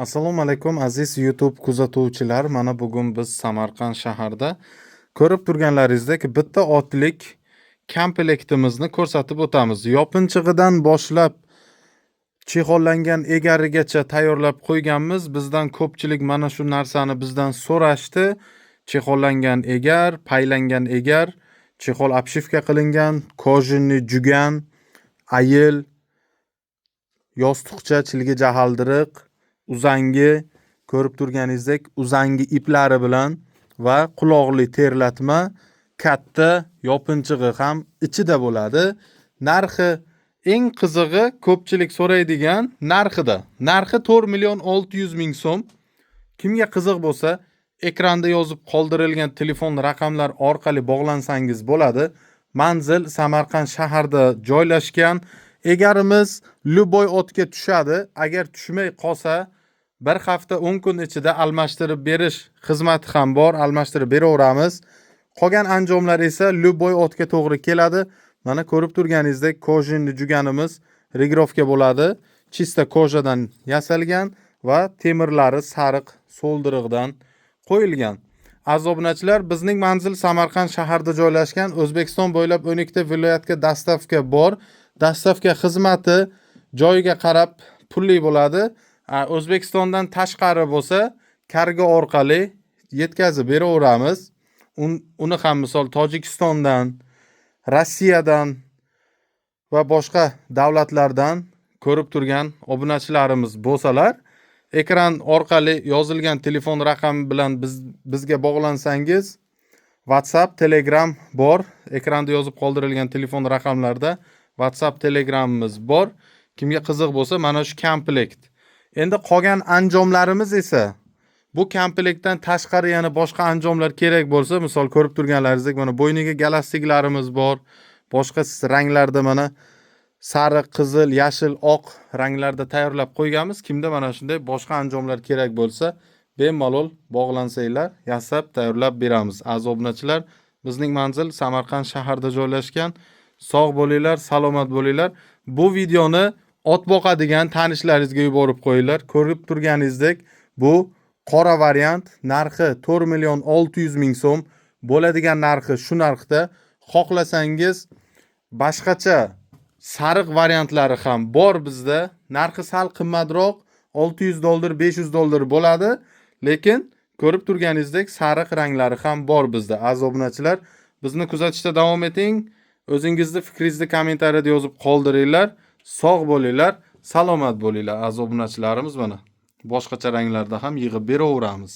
Assalomu alaykum aziz YouTube kuzatuvchilar. Mana bugun biz Samarqand shaharda ko'rib turganlaringizdek bitta otlik komplektimizni ko'rsatib o'tamiz. Yopinchig'idan boshlab chexollangan egarigacha tayyorlab qo'yganmiz. Bizdan ko'pchilik mana shu narsani bizdan so'rashdi. Chexollangan egar, paylangan egar, chexol obshivka qilingan, kojinli jugan, ayil, yostiqcha, chilgi jahaldiriq, uzangi ko'rib turganingizdek uzangi iplari bilan va quloqli terlatma katta yopinchig'i ham ichida bo'ladi. Narxi eng qizig'i ko'pchilik so'raydigan narxida. Narxi 4.600.000 so'm. Kimga qiziq bo'lsa, ekranda yozib qoldirilgan telefon raqamlar orqali bog'lansangiz bo'ladi. Manzil Samarqand shaharda joylashgan. Egarimiz Luboy otga tushadi. Agar tushmay qolsa, bir hafta 10 kun ichida almashtirib berish xizmati ham bor, almashtirib beraveramiz. Qolgan anjomlar esa Luboy otga to'g'ri keladi. Mana ko'rib turganingizdek kojinli juganimiz regrovka bo'ladi. Chista kojadan yasalgan va temirlari sariq so'ldirig'idan qo'yilgan. Aziz obunachilar, bizning manzil Samarqand shaharda joylashgan. O'zbekiston bo'ylab 12 ta viloyatga dastavka bor. Dastavka xizmati joyiga qarab pulli bo'ladi. O'zbekistondan tashqari bo'lsa, kargo orqali yetkazib beraveramiz. Uni ham misol Tojikistondan, Rossiyadan va boshqa davlatlardan ko'rib turgan obunachilarimiz bo'lsalar, ekran orqali yozilgan telefon raqami bilan bizga bog'lansangiz, WhatsApp, Telegram bor. Ekranda yozib qoldirilgan telefon raqamlarda WhatsApp, Telegramimiz bor. Kimga qiziq bo'lsa, mana shu komplekt. Endi qolgan anjomlarimiz esa bu komplektdan tashqari yana boshqa anjomlar kerak bo'lsa, misol ko'rib turganlaringizdek mana bo'yniga galastiklarimiz bor. Boshqa ranglarda mana sariq, qizil, yashil, oq ranglarda tayyorlab qo'yganmiz. Kimda mana shunday boshqa anjomlar kerak bo'lsa, bemalol bog'lansanglar, yasab tayyorlab beramiz. Aziz obunachilar, bizning manzil Samarqand shaharda joylashgan. Sog' bo'linglar, salomat bo'linglar. Bu videoni ot boqadigan tanishlaringizga yuborib qo'yinglar. Ko'rib turganingizdek, bu qora variant, narxi 4.600.000 so'm. Bo'ladigan narxi shu narxda. Xohlasangiz boshqacha sariq variantlari ham bor bizda. Narxi sal qimmatroq, $600, $500 bo'ladi, lekin ko'rib turganingizdek sariq ranglari ham bor bizda. Aziz obunachilar, bizni kuzatishda davom eting. O'zingizni fikringizni kommentariyada yozib qoldiringlar. Sog' bo'linglar, salomat bo'linglar aziz obunachilarimiz. Mana boshqacha ranglarda ham yig'ib beraveramiz.